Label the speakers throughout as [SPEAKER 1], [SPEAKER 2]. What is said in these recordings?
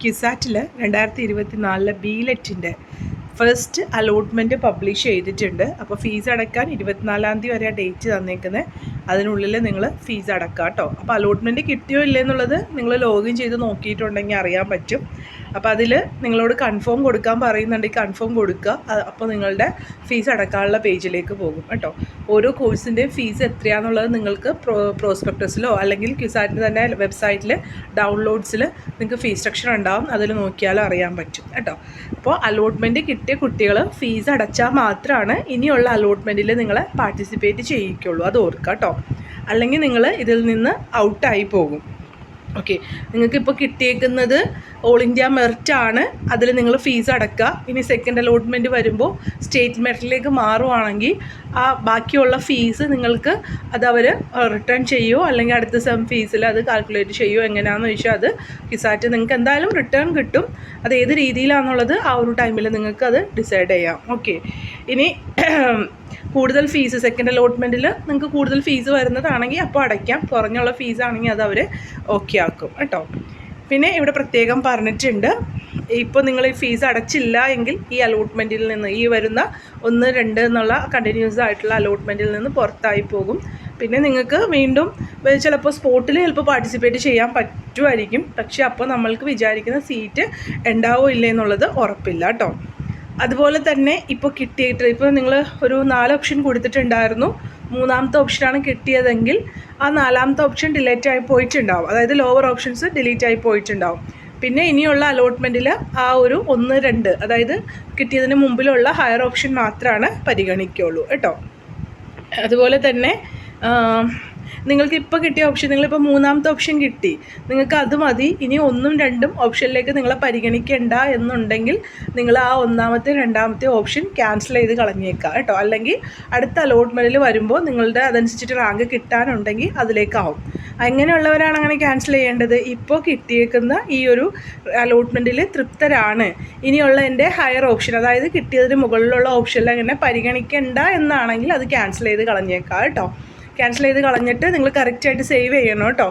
[SPEAKER 1] ക്യുസാറ്റിൽ 2024 ബി.ലെറ്റിൻ്റെ first allotment publish ചെയ്തിട്ടുണ്ട്. അപ്പോൾ fees അടയ്ക്കാൻ 24-ാം തീയതി വരെ ഡേറ്റ് തന്നേക്കുന്നത്. അതിനുള്ളിൽ നിങ്ങൾ ഫീസ് അടക്കുക കേട്ടോ. അപ്പോൾ അലോട്ട്മെൻറ്റ് കിട്ടിയോ ഇല്ലേ എന്നുള്ളത് നിങ്ങൾ ലോഗിൻ ചെയ്ത് നോക്കിയിട്ടുണ്ടെങ്കിൽ അറിയാൻ പറ്റും. അപ്പോൾ അതിൽ നിങ്ങളോട് കൺഫേം കൊടുക്കാൻ പറയുന്നുണ്ടെങ്കിൽ കൺഫേം കൊടുക്കുക. അപ്പോൾ നിങ്ങളുടെ ഫീസ് അടക്കാനുള്ള പേജിലേക്ക് പോകും കേട്ടോ. ഓരോ കോഴ്സിൻ്റെയും ഫീസ് എത്രയാണെന്നുള്ളത് നിങ്ങൾക്ക് പ്രോസ്പെക്ടസിലോ അല്ലെങ്കിൽ ക്യുസാറ്റിൻ്റെ തന്നെ വെബ്സൈറ്റിൽ ഡൗൺലോഡ്സിൽ നിങ്ങൾക്ക് ഫീസ് സ്ട്രക്ചർ ഉണ്ടാവും. അതിൽ നോക്കിയാലും അറിയാൻ പറ്റും കേട്ടോ. അപ്പോൾ അലോട്ട്മെൻറ്റ് കിട്ടിയ കുട്ടികൾ ഫീസ് അടച്ചാൽ മാത്രമാണ് ഇനിയുള്ള അലോട്ട്മെൻറ്റിൽ നിങ്ങളെ പാർട്ടിസിപ്പേറ്റ് ചെയ്യിക്കുള്ളൂ. അത് ഓർക്കുക കേട്ടോ. അല്ലെങ്കിൽ നിങ്ങൾ ഇതിൽ നിന്ന് ഔട്ടായി പോകും. ഓക്കെ, നിങ്ങൾക്കിപ്പോൾ കിട്ടിയേക്കുന്നത് ഓൾ ഇന്ത്യ മെറിറ്റാണ്. അതിൽ നിങ്ങൾ ഫീസ് അടക്കുക. ഇനി സെക്കൻഡ് അലോട്ട്മെൻറ്റ് വരുമ്പോൾ സ്റ്റേറ്റ് മെറിറ്റിലേക്ക് മാറുവാണെങ്കിൽ ആ ബാക്കിയുള്ള ഫീസ് നിങ്ങൾക്ക് അതവർ റിട്ടേൺ ചെയ്യുമോ അല്ലെങ്കിൽ അടുത്ത സെം ഫീസിൽ അത് കാൽക്കുലേറ്റ് ചെയ്യുമോ എങ്ങനെയാണെന്ന് ചോദിച്ചാൽ അത് ക്യുസാറ്റ് നിങ്ങൾക്ക് എന്തായാലും റിട്ടേൺ കിട്ടും. അത് ഏത് രീതിയിലാണെന്നുള്ളത് ആ ഒരു ടൈമിൽ നിങ്ങൾക്ക് അത് ഡിസൈഡ് ചെയ്യാം. ഓക്കെ, ഇനി കൂടുതൽ ഫീസ് സെക്കൻഡ് അലോട്ട്മെൻറ്റിൽ നിങ്ങൾക്ക് കൂടുതൽ ഫീസ് വരുന്നതാണെങ്കിൽ അപ്പോൾ അടയ്ക്കാം. കുറഞ്ഞുള്ള ഫീസാണെങ്കിൽ അത് അവർ ഓക്കെ ആക്കും കേട്ടോ. പിന്നെ ഇവിടെ പ്രത്യേകം പറഞ്ഞിട്ടുണ്ട്, ഇപ്പോൾ നിങ്ങൾ ഈ ഫീസ് അടച്ചില്ല എങ്കിൽ ഈ അലോട്ട്മെൻറ്റിൽ നിന്ന് ഈ വരുന്ന 1, 2 എന്നുള്ള കണ്ടിന്യൂസ് ആയിട്ടുള്ള അലോട്ട്മെൻറ്റിൽ നിന്ന് പുറത്തായി പോകും. പിന്നെ നിങ്ങൾക്ക് വീണ്ടും ചിലപ്പോൾ സ്പോട്ടിൽ ചിലപ്പോൾ പാർട്ടിസിപ്പേറ്റ് ചെയ്യാൻ പറ്റുമായിരിക്കും. പക്ഷേ അപ്പോൾ നമ്മൾക്ക് വിചാരിക്കുന്ന സീറ്റ് ഉണ്ടാവോ ഇല്ലേ എന്നുള്ളത് ഉറപ്പില്ല കേട്ടോ. അതുപോലെ തന്നെ ഇപ്പോൾ കിട്ടിയിട്ട് ഇപ്പോൾ നിങ്ങൾ ഒരു 4 ഓപ്ഷൻ കൊടുത്തിട്ടുണ്ടായിരുന്നു. 3ാമത്തെ ഓപ്ഷനാണ് കിട്ടിയതെങ്കിൽ ആ 4ാമത്തെ ഓപ്ഷൻ ഡിലീറ്റ് ആയി പോയിട്ടുണ്ടാവും. അതായത് ലോവർ ഓപ്ഷൻസ് ഡിലീറ്റ് ആയി പോയിട്ടുണ്ടാവും. പിന്നെ ഇനിയുള്ള അലോട്ട്മെൻറ്റിൽ ആ ഒരു 1, 2 അതായത് കിട്ടിയതിന് മുമ്പിലുള്ള ഹയർ ഓപ്ഷൻ മാത്രമാണ് പരിഗണിക്കുകയുള്ളൂ കേട്ടോ. അതുപോലെ തന്നെ നിങ്ങൾക്ക് ഇപ്പോൾ കിട്ടിയ ഓപ്ഷൻ നിങ്ങളിപ്പോൾ 3ാമത്തെ ഓപ്ഷൻ കിട്ടി, നിങ്ങൾക്ക് അത് മതി. ഇനി 1ഉം 2ഉം ഓപ്ഷനിലേക്ക് നിങ്ങളെ പരിഗണിക്കേണ്ട എന്നുണ്ടെങ്കിൽ നിങ്ങൾ ആ 1ാമത്തെ 2ാമത്തെ ഓപ്ഷൻ ക്യാൻസൽ ചെയ്ത് കളഞ്ഞേക്കുക കേട്ടോ. അല്ലെങ്കിൽ അടുത്ത അലോട്ട്മെൻറ്റിൽ വരുമ്പോൾ നിങ്ങളുടെ അതനുസരിച്ചിട്ട് റാങ്ക് കിട്ടാനുണ്ടെങ്കിൽ അതിലേക്കാവും. അങ്ങനെയുള്ളവരാണ് അങ്ങനെ ക്യാൻസൽ ചെയ്യേണ്ടത്. ഇപ്പോൾ കിട്ടിയേക്കുന്ന ഈ ഒരു അലോട്ട്മെൻറ്റിൽ തൃപ്തരാണ്, ഇനിയുള്ള എൻ്റെ ഹയർ ഓപ്ഷൻ അതായത് കിട്ടിയതിന് മുകളിലുള്ള ഓപ്ഷനിൽ അങ്ങനെ പരിഗണിക്കേണ്ട എന്നാണെങ്കിൽ അത് ക്യാൻസൽ ചെയ്ത് കളഞ്ഞേക്കാം കേട്ടോ. ക്യാൻസൽ ചെയ്ത് കളഞ്ഞിട്ട് നിങ്ങൾ കറക്റ്റായിട്ട് സേവ് ചെയ്യണം കേട്ടോ.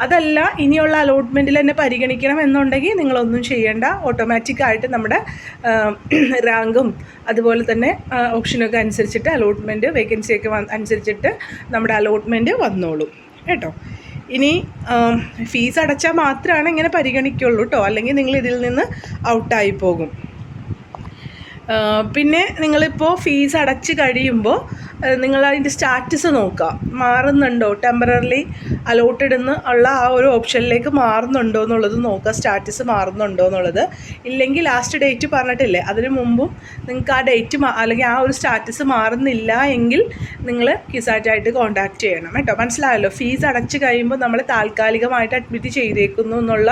[SPEAKER 1] അതല്ല ഇനിയുള്ള അലോട്ട്മെൻറ്റിൽ തന്നെ പരിഗണിക്കണം എന്നുണ്ടെങ്കിൽ നിങ്ങളൊന്നും ചെയ്യേണ്ട. ഓട്ടോമാറ്റിക്കായിട്ട് നമ്മുടെ റാങ്കും അതുപോലെ തന്നെ ഓപ്ഷനൊക്കെ അനുസരിച്ചിട്ട് അലോട്ട്മെൻറ്റ് വേക്കൻസിയൊക്കെ അനുസരിച്ചിട്ട് നമ്മുടെ അലോട്ട്മെൻറ്റ് വന്നോളും കേട്ടോ. ഇനി ഫീസ് അടച്ചാൽ മാത്രമാണ് ഇങ്ങനെ പരിഗണിക്കുള്ളൂ കേട്ടോ. അല്ലെങ്കിൽ നിങ്ങൾ ഇതിൽ നിന്ന് ഔട്ടായി പോകും. പിന്നെ നിങ്ങളിപ്പോൾ ഫീസ് അടച്ച് കഴിയുമ്പോൾ നിങ്ങൾ അതിൻ്റെ സ്റ്റാറ്റസ് നോക്കുക, മാറുന്നുണ്ടോ, ടെമ്പററിലി അലോട്ടഡ് എന്ന് ഉള്ള ആ ഒരു ഓപ്ഷനിലേക്ക് മാറുന്നുണ്ടോ എന്നുള്ളത് നോക്കുക. സ്റ്റാറ്റസ് മാറുന്നുണ്ടോ എന്നുള്ളത്. ഇല്ലെങ്കിൽ ലാസ്റ്റ് ഡേറ്റ് പറഞ്ഞിട്ടില്ലേ, അതിന് മുമ്പും നിങ്ങൾക്ക് ആ ഡേറ്റ് അല്ലെങ്കിൽ ആ ഒരു സ്റ്റാറ്റസ് മാറുന്നില്ല എങ്കിൽ നിങ്ങൾ ക്യുസാറ്റായിട്ട് കോൺടാക്റ്റ് ചെയ്യണം കേട്ടോ. മനസ്സിലായല്ലോ. ഫീസ് അടച്ച് കഴിയുമ്പോൾ നമ്മൾ താൽക്കാലികമായിട്ട് അഡ്മിറ്റ് ചെയ്തേക്കുന്നു എന്നുള്ള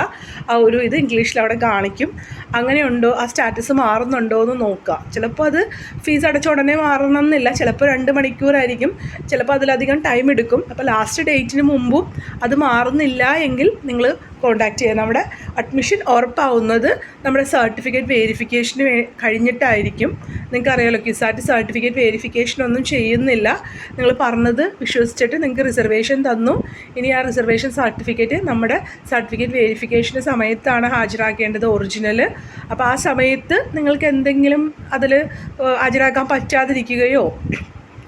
[SPEAKER 1] ആ ഒരു ഇത് ഇംഗ്ലീഷിൽ അവിടെ കാണിക്കും. അങ്ങനെയുണ്ടോ, ആ സ്റ്റാറ്റസ് മാറുന്നുണ്ടോ എന്ന് നോക്കുക. ചിലപ്പോൾ അത് ഫീസ് അടച്ച ഉടനെ മാറണം എന്നില്ല, ചിലപ്പോൾ 2 മണിക്കൂറായിരിക്കും, ചിലപ്പോൾ അതിലധികം ടൈം എടുക്കും. അപ്പോൾ ലാസ്റ്റ് ഡേറ്റിന് മുമ്പും അത് മാറുന്നില്ല എങ്കിൽ നിങ്ങൾ കോൺടാക്റ്റ് ചെയ്യുക. നമ്മുടെ അഡ്മിഷൻ ഉറപ്പാവുന്നത് നമ്മുടെ സർട്ടിഫിക്കറ്റ് വെരിഫിക്കേഷന് കഴിഞ്ഞിട്ടായിരിക്കും. നിങ്ങൾക്കറിയാമല്ലോ ക്യുസാറ്റ് സർട്ടിഫിക്കറ്റ് വെരിഫിക്കേഷൻ ഒന്നും ചെയ്യുന്നില്ല. നിങ്ങൾ പറഞ്ഞത് വിശ്വസിച്ചിട്ട് നിങ്ങൾക്ക് റിസർവേഷൻ തന്നു. ഇനി ആ റിസർവേഷൻ സർട്ടിഫിക്കറ്റ് നമ്മുടെ സർട്ടിഫിക്കറ്റ് വെരിഫിക്കേഷൻ്റെ സമയത്താണ് ഹാജരാക്കേണ്ടത് ഒറിജിനൽ. അപ്പോൾ ആ സമയത്ത് നിങ്ങൾക്ക് എന്തെങ്കിലും അതിൽ ഹാജരാക്കാൻ പറ്റാതിരിക്കുകയോ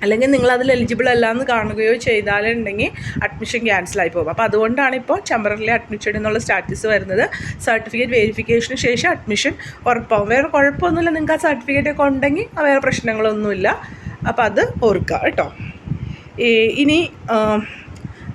[SPEAKER 1] അല്ലെങ്കിൽ നിങ്ങളതിൽ എലിജിബിൾ അല്ല എന്ന് കാണുകയോ ചെയ്താലുണ്ടെങ്കിൽ അഡ്മിഷൻ ക്യാൻസലായി പോകും. അപ്പോൾ അതുകൊണ്ടാണ് ഇപ്പോൾ ടെമ്പററിലി അഡ്മിറ്റഡ് എന്നുള്ള സ്റ്റാറ്റസ് വരുന്നത്. സർട്ടിഫിക്കറ്റ് വെരിഫിക്കേഷന് ശേഷം അഡ്മിഷൻ ഉറപ്പാവും. വേറെ കുഴപ്പമൊന്നുമില്ല. നിങ്ങൾക്ക് ആ സർട്ടിഫിക്കറ്റൊക്കെ ഉണ്ടെങ്കിൽ വേറെ പ്രശ്നങ്ങളൊന്നുമില്ല. അപ്പോൾ അത് ഓർക്കുക കേട്ടോ. ഇനി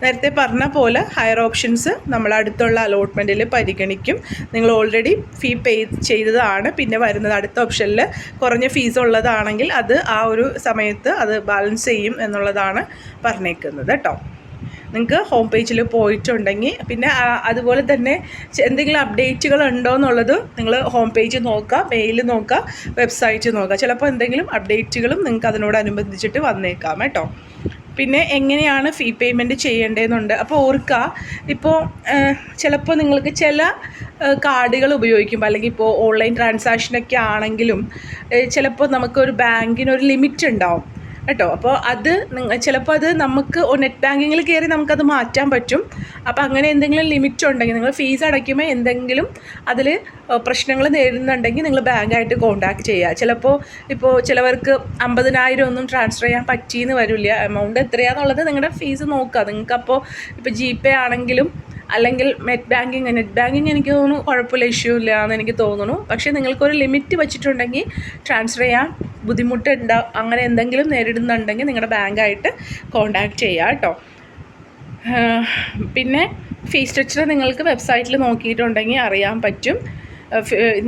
[SPEAKER 1] നേരത്തെ പറഞ്ഞ പോലെ ഹയർ ഓപ്ഷൻസ് നമ്മൾ അടുത്തുള്ള അലോട്ട്മെൻറ്റിൽ പരിഗണിക്കും. നിങ്ങൾ ഓൾറെഡി ഫീ പേ ചെയ്തതാണ്, പിന്നെ വരുന്നത് അടുത്ത ഓപ്ഷനിൽ കുറഞ്ഞ ഫീസ് ഉള്ളതാണെങ്കിൽ അത് ആ ഒരു സമയത്ത് അത് ബാലൻസ് ചെയ്യും എന്നുള്ളതാണ് പറഞ്ഞേക്കുന്നത് കേട്ടോ. നിങ്ങൾക്ക് ഹോം പേജിൽ പോയിട്ടുണ്ടെങ്കിൽ പിന്നെ അതുപോലെ തന്നെ എന്തെങ്കിലും അപ്ഡേറ്റുകൾ ഉണ്ടോ എന്നുള്ളത് നിങ്ങൾ ഹോം പേജ് നോക്കുക, മെയിൽ നോക്കുക, വെബ്സൈറ്റ് നോക്കുക. ചിലപ്പോൾ എന്തെങ്കിലും അപ്ഡേറ്റുകളും നിങ്ങൾക്ക് അതിനോടനുബന്ധിച്ചിട്ട് വന്നേക്കാം കേട്ടോ. പിന്നെ എങ്ങനെയാണ് ഫീ പേയ്മെൻറ്റ് ചെയ്യേണ്ടതെന്നുണ്ട്. അപ്പോൾ ഓർക്കുക, ഇപ്പോൾ ചിലപ്പോൾ നിങ്ങൾക്ക് ചില കാർഡുകൾ ഉപയോഗിക്കുമ്പോൾ അല്ലെങ്കിൽ ഇപ്പോൾ ഓൺലൈൻ ട്രാൻസാക്ഷനൊക്കെ ആണെങ്കിലും ചിലപ്പോൾ നമുക്കൊരു ബാങ്കിനൊരു ലിമിറ്റ് ഉണ്ടാവും. കേട്ടോ. അപ്പോൾ അത് ചിലപ്പോൾ അത് നമുക്ക് നെറ്റ് ബാങ്കിങ്ങിൽ കയറി നമുക്കത് മാറ്റാൻ പറ്റും. അപ്പോൾ അങ്ങനെ എന്തെങ്കിലും ലിമിറ്റ് ഉണ്ടെങ്കിൽ നിങ്ങൾ ഫീസ് അടയ്ക്കുമ്പോൾ എന്തെങ്കിലും അതിൽ പ്രശ്നങ്ങൾ നേരിടുന്നുണ്ടെങ്കിൽ നിങ്ങൾ ബാങ്കായിട്ട് കോൺടാക്ട് ചെയ്യുക. ചിലപ്പോൾ ഇപ്പോൾ ചിലവർക്ക് 50,000 ഒന്നും ട്രാൻസ്ഫർ ചെയ്യാൻ പറ്റിയെന്ന് വരില്ല. എമൗണ്ട് എത്രയാണെന്നുള്ളത് നിങ്ങളുടെ ഫീസ് നോക്കുക. നിങ്ങൾക്കപ്പോൾ ഇപ്പോൾ GPay ആണെങ്കിലും അല്ലെങ്കിൽ നെറ്റ് ബാങ്കിങ് എനിക്ക് തോന്നുന്നു കുഴപ്പമില്ല, ഇഷ്യൂ ഇല്ല എന്ന് എനിക്ക് തോന്നുന്നു. പക്ഷേ നിങ്ങൾക്കൊരു ലിമിറ്റ് വെച്ചിട്ടുണ്ടെങ്കിൽ ട്രാൻസ്ഫർ ചെയ്യാൻ ബുദ്ധിമുട്ടുണ്ടാവും, അങ്ങനെ എന്തെങ്കിലും നേരിടുന്നുണ്ടെങ്കിൽ നിങ്ങളുടെ ബാങ്കായിട്ട് കോൺടാക്റ്റ് ചെയ്യുക കേട്ടോ. പിന്നെ ഫീസ് സ്ട്രക്ചർ നിങ്ങൾക്ക് വെബ്സൈറ്റിൽ നോക്കിയിട്ടുണ്ടെങ്കിൽ അറിയാൻ പറ്റും.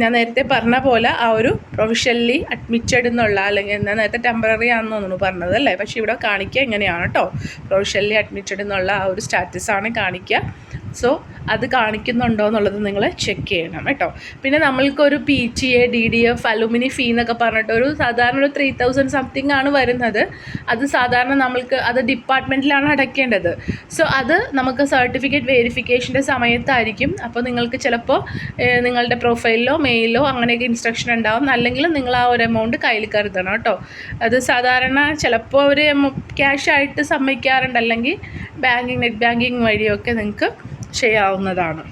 [SPEAKER 1] ഞാൻ നേരത്തെ പറഞ്ഞ പോലെ ആ ഒരു പ്രൊവിഷണലി അഡ്മിറ്റഡ് എന്നുള്ള, അല്ലെങ്കിൽ ഞാൻ നേരത്തെ ടെമ്പററി ആണെന്ന് തോന്നുന്നു പറഞ്ഞത് അല്ലേ, പക്ഷേ ഇവിടെ കാണിക്കുക എങ്ങനെയാണ് കേട്ടോ, പ്രൊവിഷണലി അഡ്മിറ്റഡ് എന്നുള്ള ആ ഒരു സ്റ്റാറ്റസാണ് കാണിക്കുക. സോ അത് കാണിക്കുന്നുണ്ടോ എന്നുള്ളത് നിങ്ങൾ ചെക്ക് ചെയ്യണം കേട്ടോ. പിന്നെ നമ്മൾക്കൊരു PTA DDF അലുമിനി ഫീ എന്നൊക്കെ പറഞ്ഞിട്ട് ഒരു സാധാരണ ഒരു 3,000 സംതിങ് ആണ് വരുന്നത്. അത് സാധാരണ നമ്മൾക്ക് അത് ഡിപ്പാർട്ട്മെൻറ്റിലാണ് അടയ്ക്കേണ്ടത്. സോ അത് നമുക്ക് സർട്ടിഫിക്കറ്റ് വെരിഫിക്കേഷൻ്റെ സമയത്തായിരിക്കും. അപ്പോൾ നിങ്ങൾക്ക് ചിലപ്പോൾ നിങ്ങളുടെ പ്രൊഫൈലിലോ മെയിലോ അങ്ങനെയൊക്കെ ഇൻസ്ട്രക്ഷൻ ഉണ്ടാവും. അല്ലെങ്കിൽ നിങ്ങൾ ആ ഒരു എമൗണ്ട് കയ്യിൽ കരുതണം കേട്ടോ. അത് സാധാരണ ചിലപ്പോൾ അവർ ക്യാഷ് ആയിട്ട് സമ്മതിക്കാറുണ്ട്, അല്ലെങ്കിൽ നെറ്റ് ബാങ്കിങ് വഴിയൊക്കെ നിങ്ങൾക്ക് ചെയ്യാവുന്നതാണ്.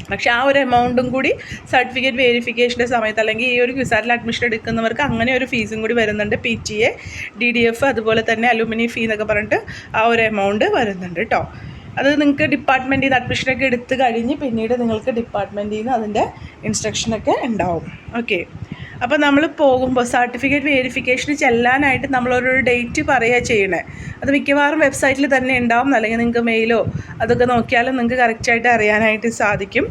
[SPEAKER 1] പക്ഷേ ആ ഒരു എമൗണ്ടും കൂടി സർട്ടിഫിക്കറ്റ് വെരിഫിക്കേഷൻ്റെ സമയത്ത്, അല്ലെങ്കിൽ ഈ ഒരു ക്വിസാറ്റിൽ അഡ്മിഷൻ എടുക്കുന്നവർക്ക് അങ്ങനെ ഒരു ഫീസും കൂടി വരുന്നുണ്ട്. PTA DDF അതുപോലെ തന്നെ അലുമിനി ഫീ എന്നൊക്കെ പറഞ്ഞിട്ട് ആ ഒരു എമൗണ്ട് വരുന്നുണ്ട് കേട്ടോ. അത് നിങ്ങൾക്ക് ഡിപ്പാർട്ട്മെൻറ്റിൽ നിന്ന് അഡ്മിഷനൊക്കെ എടുത്ത് കഴിഞ്ഞ് പിന്നീട് നിങ്ങൾക്ക് ഡിപ്പാർട്ട്മെൻറ്റിൽ നിന്ന് അതിൻ്റെ ഇൻസ്ട്രക്ഷനൊക്കെ ഉണ്ടാവും. ഓക്കെ. അപ്പോൾ നമ്മൾ പോകുമ്പോൾ സർട്ടിഫിക്കറ്റ് വെരിഫിക്കേഷന് ചെല്ലാനായിട്ട് നമ്മളൊരു ഡേറ്റ് പറയുക ചെയ്യണേ. അത് മിക്കവാറും വെബ്സൈറ്റിൽ തന്നെ ഉണ്ടാവും, അല്ലെങ്കിൽ നിങ്ങൾക്ക് മെയിലോ അതൊക്കെ നോക്കിയാലും നിങ്ങൾക്ക് കറക്റ്റായിട്ട് അറിയാനായിട്ട് സാധിക്കും.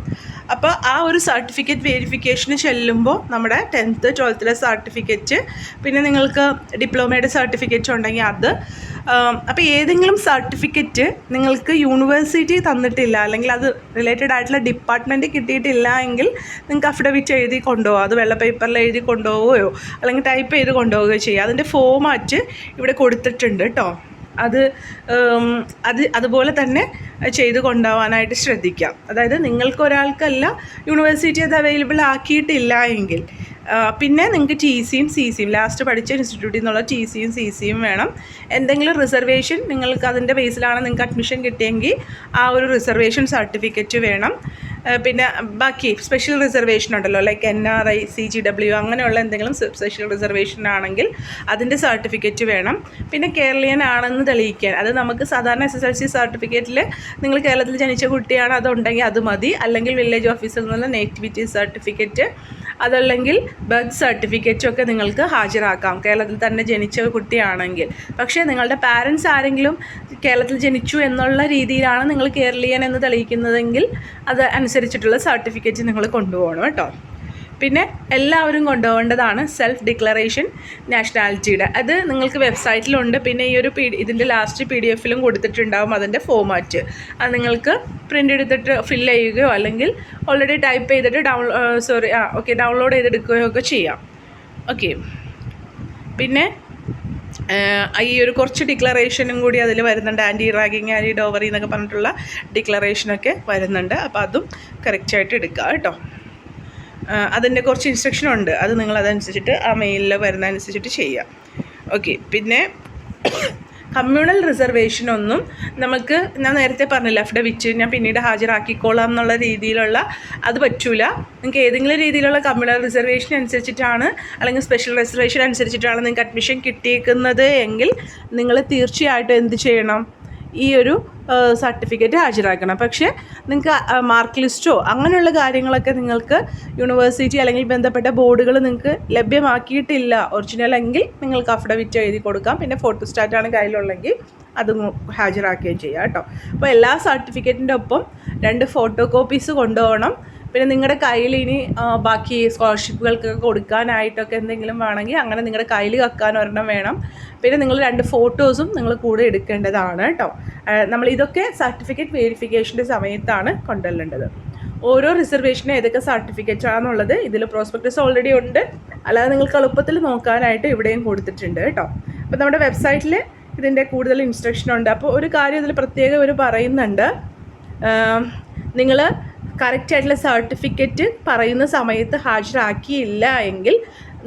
[SPEAKER 1] അപ്പോൾ ആ ഒരു സർട്ടിഫിക്കറ്റ് വെരിഫിക്കേഷന് ചെല്ലുമ്പോൾ നമ്മുടെ 10th 12th സർട്ടിഫിക്കറ്റ്, പിന്നെ നിങ്ങൾക്ക് ഡിപ്ലോമയുടെ സർട്ടിഫിക്കറ്റ് ഉണ്ടെങ്കിൽ അത്, അപ്പോൾ ഏതെങ്കിലും സർട്ടിഫിക്കറ്റ് നിങ്ങൾക്ക് യൂണിവേഴ്സിറ്റി തന്നിട്ടില്ല, അല്ലെങ്കിൽ അത് റിലേറ്റഡ് ആയിട്ടുള്ള ഡിപ്പാർട്ട്മെൻറ്റ് കിട്ടിയിട്ടില്ല എങ്കിൽ നിങ്ങൾക്ക് അഫിഡവിറ്റ് എഴുതി കൊണ്ടുപോകുക. അത് വെള്ള പേപ്പറിൽ എഴുതി കൊണ്ടുപോവുകയോ അല്ലെങ്കിൽ ടൈപ്പ് ചെയ്ത് കൊണ്ടുപോവുകയോ ചെയ്യുക. അതിൻ്റെ ഫോമാറ്റ് ഇവിടെ കൊടുത്തിട്ടുണ്ട് കേട്ടോ. അതുപോലെ തന്നെ ചെയ്ത് കൊണ്ടുപോകാനായിട്ട് ശ്രദ്ധിക്കാം. അതായത് നിങ്ങൾക്കൊരാൾക്കല്ല യൂണിവേഴ്സിറ്റി അത് അവൈലബിൾ ആക്കിയിട്ടില്ല എങ്കിൽ പിന്നെ നിങ്ങൾക്ക് TCയും CCയും ലാസ്റ്റ് പഠിച്ച ഇൻസ്റ്റിറ്റ്യൂട്ടിൽ നിന്നുള്ള TCയും CCയും വേണം. എന്തെങ്കിലും റിസർവേഷൻ നിങ്ങൾക്ക് അതിൻ്റെ ബേസിലാണ് നിങ്ങൾക്ക് അഡ്മിഷൻ കിട്ടിയെങ്കിൽ ആ ഒരു റിസർവേഷൻ സർട്ടിഫിക്കറ്റ് വേണം. പിന്നെ ബാക്കി സ്പെഷ്യൽ റിസർവേഷൻ ഉണ്ടല്ലോ, ലൈക്ക് NRI CGW അങ്ങനെയുള്ള എന്തെങ്കിലും സ്പെഷ്യൽ റിസർവേഷൻ ആണെങ്കിൽ അതിൻ്റെ സർട്ടിഫിക്കറ്റ് വേണം. പിന്നെ കേരളീയൻ ആണെന്ന് തെളിയിക്കാൻ, അത് നമുക്ക് സാധാരണ SSLC സർട്ടിഫിക്കറ്റിൽ നിങ്ങൾ കേരളത്തിൽ ജനിച്ച കുട്ടിയാണ് അതുണ്ടെങ്കിൽ അത് മതി. അല്ലെങ്കിൽ വില്ലേജ് ഓഫീസിൽ നിന്നുള്ള നേറ്റിവിറ്റി സർട്ടിഫിക്കറ്റ്, അതല്ലെങ്കിൽ ബർത്ത് സർട്ടിഫിക്കറ്റും ഒക്കെ നിങ്ങൾക്ക് ഹാജരാക്കാം കേരളത്തിൽ തന്നെ ജനിച്ച കുട്ടിയാണെങ്കിൽ. പക്ഷേ നിങ്ങളുടെ പാരൻസ് ആരെങ്കിലും കേരളത്തിൽ ജനിച്ചു എന്നുള്ള രീതിയിലാണ് നിങ്ങൾ കേരളീയൻ എന്ന് തെളിയിക്കുന്നതെങ്കിൽ അത് അനുസരിച്ചിട്ടുള്ള സർട്ടിഫിക്കറ്റ് നിങ്ങൾ കൊണ്ടുപോകണം കേട്ടോ. പിന്നെ എല്ലാവരും കൊണ്ടുപോകേണ്ടതാണ് സെൽഫ് ഡിക്ലറേഷൻ നാഷണാലിറ്റിയുടെ. അത് നിങ്ങൾക്ക് വെബ്സൈറ്റിലുണ്ട്. പിന്നെ ഈ ഒരു ഇതിൻ്റെ ലാസ്റ്റ് PDF-ലും കൊടുത്തിട്ടുണ്ടാവും അതിൻ്റെ ഫോമാറ്റ്. അത് നിങ്ങൾക്ക് പ്രിൻ്റ് എടുത്തിട്ട് ഫില്ല് ചെയ്യുകയോ അല്ലെങ്കിൽ ഓൾറെഡി ടൈപ്പ് ചെയ്തിട്ട് ഡൗൺലോഡ് ചെയ്തെടുക്കുകയോ ഒക്കെ ചെയ്യാം. ഓക്കെ. പിന്നെ ഈ ഒരു കുറച്ച് ഡിക്ലറേഷനും കൂടി അതിൽ വരുന്നുണ്ട്. ആൻറ്റി റാഗിങ്, ആൻറ്റി ഡോവറി എന്നൊക്കെ പറഞ്ഞിട്ടുള്ള ഡിക്ലറേഷനൊക്കെ വരുന്നുണ്ട്. അപ്പോൾ അതും കറക്റ്റായിട്ട് എടുക്കുക കേട്ടോ. അതിൻ്റെ കുറച്ച് ഇൻസ്ട്രക്ഷൻ ഉണ്ട്, അത് നിങ്ങൾ അതനുസരിച്ചിട്ട് ആ മെയിലിൽ വരുന്നതനുസരിച്ചിട്ട് ചെയ്യാം. ഓക്കെ. പിന്നെ കമ്മ്യൂണൽ റിസർവേഷനൊന്നും നമുക്ക്, ഞാൻ നേരത്തെ പറഞ്ഞില്ല, അഫിഡവിറ്റ് ഞാൻ പിന്നീട് ഹാജരാക്കിക്കോളാം എന്നുള്ള രീതിയിലുള്ള അത് പറ്റൂല. നിങ്ങൾക്ക് ഏതെങ്കിലും രീതിയിലുള്ള കമ്മ്യൂണൽ റിസർവേഷൻ അനുസരിച്ചിട്ടാണ് അല്ലെങ്കിൽ സ്പെഷ്യൽ റിസർവേഷൻ അനുസരിച്ചിട്ടാണ് നിങ്ങൾക്ക് അഡ്മിഷൻ കിട്ടിയേക്കുന്നത് എങ്കിൽ നിങ്ങൾ തീർച്ചയായിട്ടും എന്ത് ചെയ്യണം, ഈ ഒരു സർട്ടിഫിക്കറ്റ് ഹാജരാക്കണം. പക്ഷേ നിങ്ങൾക്ക് മാർക്ക് ലിസ്റ്റോ അങ്ങനെയുള്ള കാര്യങ്ങളൊക്കെ നിങ്ങൾക്ക് യൂണിവേഴ്സിറ്റി അല്ലെങ്കിൽ ബന്ധപ്പെട്ട ബോർഡുകൾ നിങ്ങൾക്ക് ലഭ്യമാക്കിയിട്ടില്ല ഒറിജിനൽ എങ്കിൽ നിങ്ങൾക്ക് അഫിഡവിറ്റ് എഴുതി കൊടുക്കാം. പിന്നെ ഫോട്ടോസ്റ്റാറ്റാണ് കയ്യിലുള്ളെങ്കിൽ അതും ഹാജരാക്കുകയും ചെയ്യാം കേട്ടോ. അപ്പോൾ എല്ലാ സർട്ടിഫിക്കറ്റിൻ്റെ ഒപ്പം 2 ഫോട്ടോ കോപ്പീസ് കൊണ്ടുപോകണം. പിന്നെ നിങ്ങളുടെ കയ്യിൽ ഇനി ബാക്കി സ്കോളർഷിപ്പുകൾക്കൊക്കെ കൊടുക്കാനായിട്ടൊക്കെ എന്തെങ്കിലും വേണമെങ്കിൽ അങ്ങനെ നിങ്ങളുടെ കയ്യിൽ വെക്കാൻ ഒരെണ്ണം വേണം. പിന്നെ നിങ്ങൾ 2 ഫോട്ടോസും നിങ്ങൾ കൂടെ എടുക്കേണ്ടതാണ് കേട്ടോ. നമ്മൾ ഇതൊക്കെ സർട്ടിഫിക്കറ്റ് വെരിഫിക്കേഷൻ്റെ സമയത്താണ് കൊണ്ടുവരേണ്ടത്. ഓരോ റിസർവേഷനും ഏതൊക്കെ സർട്ടിഫിക്കറ്റ് ആണെന്നുള്ളത് ഇതിൽ പ്രോസ്പെക്ടസ് ഓൾറെഡി ഉണ്ട്. അല്ലാതെ നിങ്ങൾക്ക് എളുപ്പത്തിൽ നോക്കാനായിട്ട് ഇവിടെയും കൊടുത്തിട്ടുണ്ട് കേട്ടോ. അപ്പോൾ നമ്മുടെ വെബ്സൈറ്റിൽ ഇതിൻ്റെ കൂടുതൽ ഇൻസ്ട്രക്ഷൻ ഉണ്ട്. അപ്പോൾ ഒരു കാര്യം ഇതിൽ പ്രത്യേകം പറയുന്നുണ്ട്, നിങ്ങൾ കറക്റ്റായിട്ടുള്ള സർട്ടിഫിക്കറ്റ് പറയുന്ന സമയത്ത് ഹാജരാക്കിയില്ല എങ്കിൽ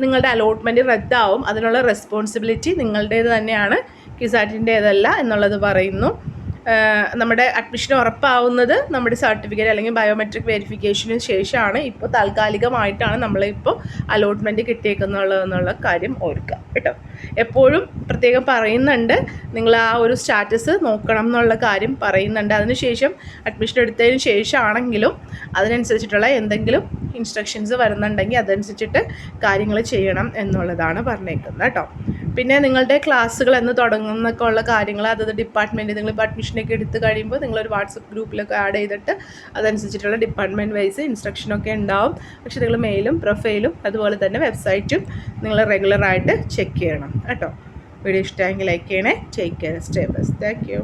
[SPEAKER 1] നിങ്ങളുടെ അലോട്ട്മെൻറ്റ് റദ്ദാവും. അതിനുള്ള റെസ്പോൺസിബിലിറ്റി നിങ്ങളുടേത് തന്നെയാണ്, കിസാറ്റിൻ്റേതല്ല എന്നുള്ളത് പറയുന്നു. നമ്മുടെ അഡ്മിഷൻ ഉറപ്പാവുന്നത് നമ്മുടെ സർട്ടിഫിക്കറ്റ് അല്ലെങ്കിൽ ബയോമെട്രിക് വെരിഫിക്കേഷന് ശേഷമാണ്. ഇപ്പോൾ താൽക്കാലികമായിട്ടാണ് നമ്മളിപ്പോൾ അലോട്ട്മെൻറ്റ് കിട്ടിയേക്കുന്നുള്ളതെന്നുള്ള കാര്യം ഓർക്കുക കേട്ടോ. എപ്പോഴും പ്രത്യേകം പറയുന്നുണ്ട്, നിങ്ങൾ ആ ഒരു സ്റ്റാറ്റസ് നോക്കണം എന്നുള്ള കാര്യം പറയുന്നുണ്ട്. അതിനുശേഷം അഡ്മിഷൻ എടുത്തതിന് ശേഷമാണെങ്കിലും അതിനനുസരിച്ചിട്ടുള്ള എന്തെങ്കിലും ഇൻസ്ട്രക്ഷൻസ് വരുന്നുണ്ടെങ്കിൽ അതനുസരിച്ചിട്ട് കാര്യങ്ങൾ ചെയ്യണം എന്നുള്ളതാണ് പറഞ്ഞേക്കുന്നത് കേട്ടോ. പിന്നെ നിങ്ങളുടെ ക്ലാസ്സുകൾ എന്ന് തുടങ്ങുന്നൊക്കെ ഉള്ള കാര്യങ്ങൾ അതത് ഡിപ്പാർട്ട്മെൻറ്റ് നിങ്ങളിപ്പോൾ അഡ്മിഷനൊക്കെ എടുത്ത് കഴിയുമ്പോൾ നിങ്ങളൊരു വാട്സപ്പ് ഗ്രൂപ്പിലൊക്കെ ആഡ് ചെയ്തിട്ട് അതനുസരിച്ചിട്ടുള്ള ഡിപ്പാർട്ട്മെൻറ്റ് വൈസ് ഇൻസ്ട്രക്ഷനൊക്കെ ഉണ്ടാവും. പക്ഷേ നിങ്ങൾ മെയിലും പ്രൊഫൈലും അതുപോലെ തന്നെ വെബ്സൈറ്റും നിങ്ങൾ റെഗുലറായിട്ട് ചെക്ക് ചെയ്യണം കേട്ടോ. വീഡിയോ ഇഷ്ടമെങ്കിൽ ലൈക്ക് ചെയ്യണേ. Take care, stay best. Thank you.